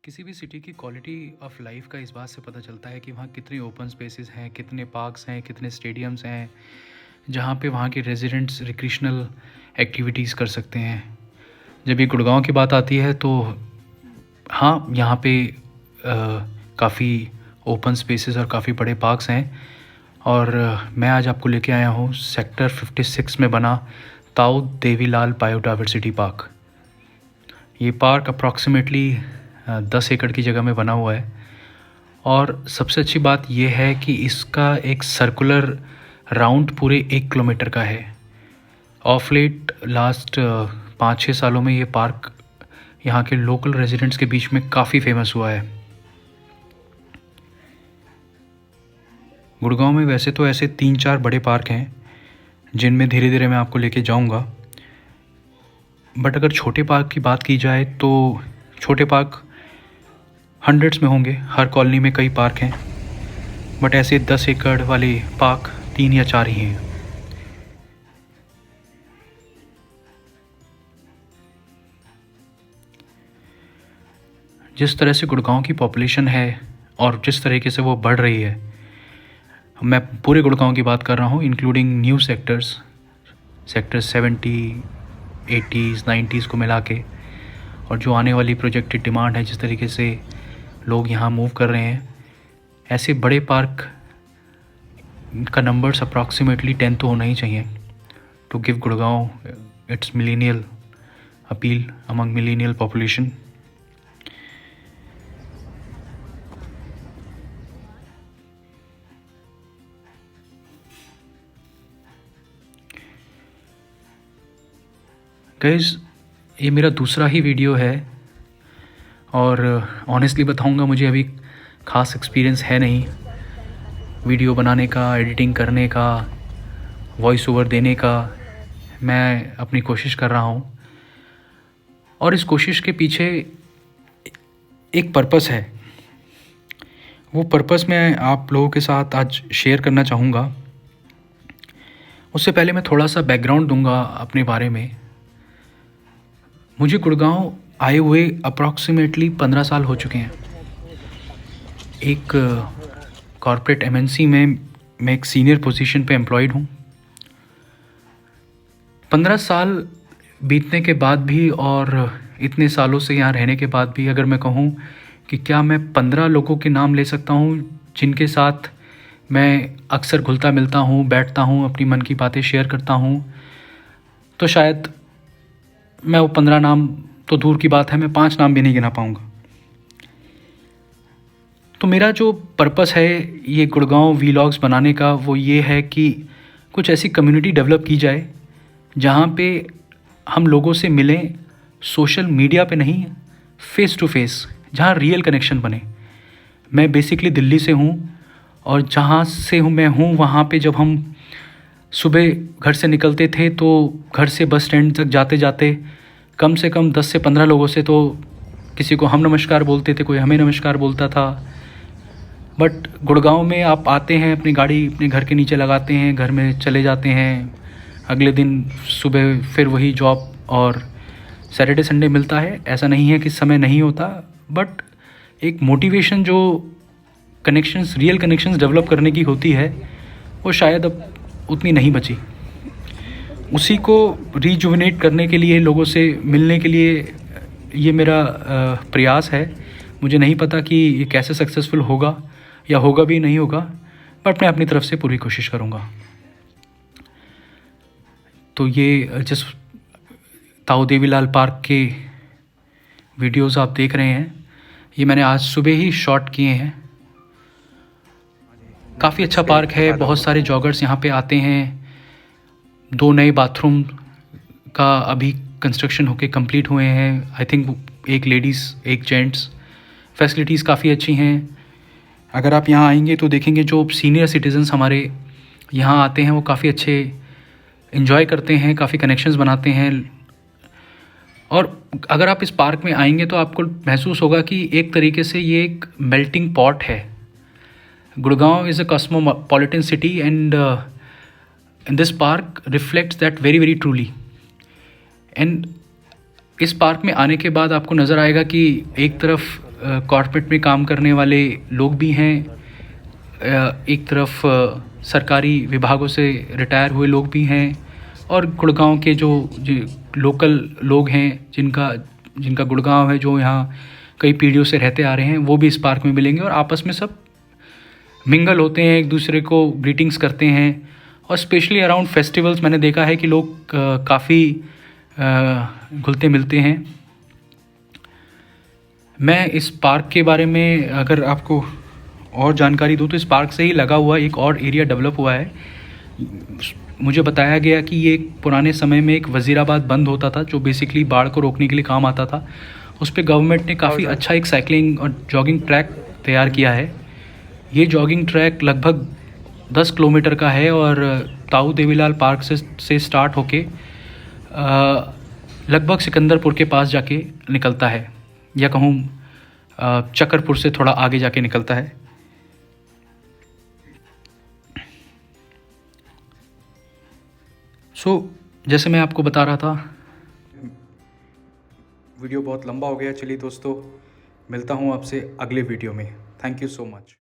किसी भी सिटी की क्वालिटी ऑफ लाइफ का इस बात से पता चलता है कि वहाँ कितनी ओपन स्पेसेस हैं, कितने पार्क्स हैं, कितने स्टेडियम्स हैं, जहाँ पे वहाँ के रेजिडेंट्स रिक्रिएशनल एक्टिविटीज़ कर सकते हैं। जब ये गुड़गांव की बात आती है तो हाँ, यहाँ पे काफ़ी ओपन स्पेसेस और काफ़ी बड़े पार्क्स हैं। और मैं आज आपको लेके आया हूँ सेक्टर 56 में बना ताऊ देवीलाल बायोडाइवर्सिटी पार्क। ये पार्क अप्रॉक्सीमेटली 10 एकड़ की जगह में बना हुआ है और सबसे अच्छी बात यह है कि इसका एक सर्कुलर राउंड पूरे 1 किलोमीटर का है। ऑफ लेट लास्ट 5-6 सालों में ये पार्क यहाँ के लोकल रेजिडेंट्स के बीच में काफ़ी फेमस हुआ है। गुड़गांव में वैसे तो ऐसे 3-4 बड़े पार्क हैं जिनमें धीरे धीरे मैं आपको लेके जाऊंगा, बट अगर छोटे पार्क की बात की जाए तो छोटे पार्क हंड्रेड्स में होंगे। हर कॉलोनी में कई पार्क हैं, बट ऐसे 10 एकड़ वाले पार्क 3 या 4 ही हैं। जिस तरह से गुड़गांव की पॉपुलेशन है और जिस तरीके से वो बढ़ रही है, मैं पूरे गुड़गांव की बात कर रहा हूँ including new sector 70, 80s, 90s को मिला के, और जो आने वाली प्रोजेक्टेड डिमांड है, जिस तरीके से लोग यहाँ मूव कर रहे हैं, ऐसे बड़े पार्क का नंबर्स अप्रॉक्सीमेटली 10 तो होना ही चाहिए to give Gurgaon its millennial appeal among millennial population. Guys, ये मेरा दूसरा ही वीडियो है और ऑनेस्टली बताऊंगा, मुझे अभी ख़ास एक्सपीरियंस है नहीं वीडियो बनाने का, एडिटिंग करने का, वॉइस ओवर देने का। मैं अपनी कोशिश कर रहा हूँ और इस कोशिश के पीछे एक पर्पस है। वो पर्पस मैं आप लोगों के साथ आज शेयर करना चाहूँगा। उससे पहले मैं थोड़ा सा बैकग्राउंड दूंगा अपने बारे में। मुझे गुड़गांव आए हुए अप्रॉक्सीमेटली 15 साल हो चुके हैं। एक कॉर्पोरेट एमएनसी में मैं एक सीनियर पोजीशन पे एम्प्लॉयड हूँ। 15 साल बीतने के बाद भी और इतने सालों से यहाँ रहने के बाद भी अगर मैं कहूँ कि क्या मैं 15 लोगों के नाम ले सकता हूँ जिनके साथ मैं अक्सर घुलता मिलता हूँ, बैठता हूँ, अपनी मन की बातें शेयर करता हूँ, तो शायद मैं वो 15 नाम तो दूर की बात है, मैं 5 नाम भी नहीं गिना पाऊँगा। तो मेरा जो पर्पस है ये गुड़गांव वीलॉग्स बनाने का, वो ये है कि कुछ ऐसी कम्युनिटी डेवलप की जाए जहाँ पे हम लोगों से मिलें, सोशल मीडिया पे नहीं, फ़ेस टू फेस, जहाँ रियल कनेक्शन बने। मैं बेसिकली दिल्ली से हूँ और जहाँ से मैं हूँ वहाँ पे जब हम सुबह घर से निकलते थे तो घर से बस स्टैंड तक जाते जाते कम से कम 10 से 15 लोगों से तो किसी को हम नमस्कार बोलते थे, कोई हमें नमस्कार बोलता था। बट गुड़गांव में आप आते हैं, अपनी गाड़ी अपने घर के नीचे लगाते हैं, घर में चले जाते हैं, अगले दिन सुबह फिर वही जॉब, और सैटरडे संडे मिलता है। ऐसा नहीं है कि समय नहीं होता, बट एक मोटिवेशन जो कनेक्शंस, रियल कनेक्शंस डेवलप करने की होती है, वो शायद अब उतनी नहीं बची। उसी को रिजुविनेट करने के लिए, लोगों से मिलने के लिए ये मेरा प्रयास है। मुझे नहीं पता कि ये कैसे सक्सेसफुल होगा या होगा भी नहीं होगा, बट मैं अपनी तरफ से पूरी कोशिश करूँगा। तो ये जिस ताऊ देवीलाल पार्क के वीडियोस आप देख रहे हैं, ये मैंने आज सुबह ही शॉट किए हैं। काफ़ी अच्छा पार्क है, बहुत सारे जॉगर्स यहाँ पे आते हैं। 2 नए बाथरूम का अभी कंस्ट्रक्शन होके कंप्लीट हुए हैं। आई थिंक एक लेडीज़ एक जेंट्स। फैसिलिटीज़ काफ़ी अच्छी हैं। अगर आप यहाँ आएंगे तो देखेंगे जो सीनियर सिटीजन्स हमारे यहाँ आते हैं वो काफ़ी अच्छे इन्जॉय करते हैं, काफ़ी कनेक्शंस बनाते हैं। और अगर आप इस पार्क में आएंगे तो आपको महसूस होगा कि एक तरीके से ये एक मेल्टिंग पॉट है। Gurgaon is a cosmopolitan city and this park reflects that very very truly. And इस पार्क में आने के बाद आपको नज़र आएगा कि एक तरफ कॉर्पोरेट में काम करने वाले लोग भी हैं, एक तरफ सरकारी विभागों से रिटायर हुए लोग भी हैं, और गुड़गांव के जो लोकल लोग हैं जिनका गुड़गांव है, जो यहाँ कई पीढ़ियों से रहते आ रहे हैं, वो भी इस पार्क में मिलेंगे और आपस में सब मिंगल होते हैं, एक दूसरे को ग्रीटिंग्स करते हैं। और स्पेशली अराउंड फेस्टिवल्स मैंने देखा है कि लोग काफ़ी घुलते मिलते हैं। मैं इस पार्क के बारे में अगर आपको और जानकारी दूँ तो इस पार्क से ही लगा हुआ एक और एरिया डेवलप हुआ है। मुझे बताया गया कि ये पुराने समय में एक वज़ीराबाद बंद होता था, जो बेसिकली बाढ़ को रोकने के लिए काम आता था। उस पे गवर्नमेंट ने काफ़ी अच्छा एक साइकिलिंग और जॉगिंग ट्रैक तैयार किया है। ये जॉगिंग ट्रैक लगभग 10 किलोमीटर का है और ताऊ देवीलाल पार्क से स्टार्ट होके लगभग सिकंदरपुर के पास जाके निकलता है, या कहूँ चक्करपुर से थोड़ा आगे जाके निकलता है। जैसे मैं आपको बता रहा था, वीडियो बहुत लंबा हो गया। चलिए दोस्तों, मिलता हूँ आपसे अगले वीडियो में। Thank you so much.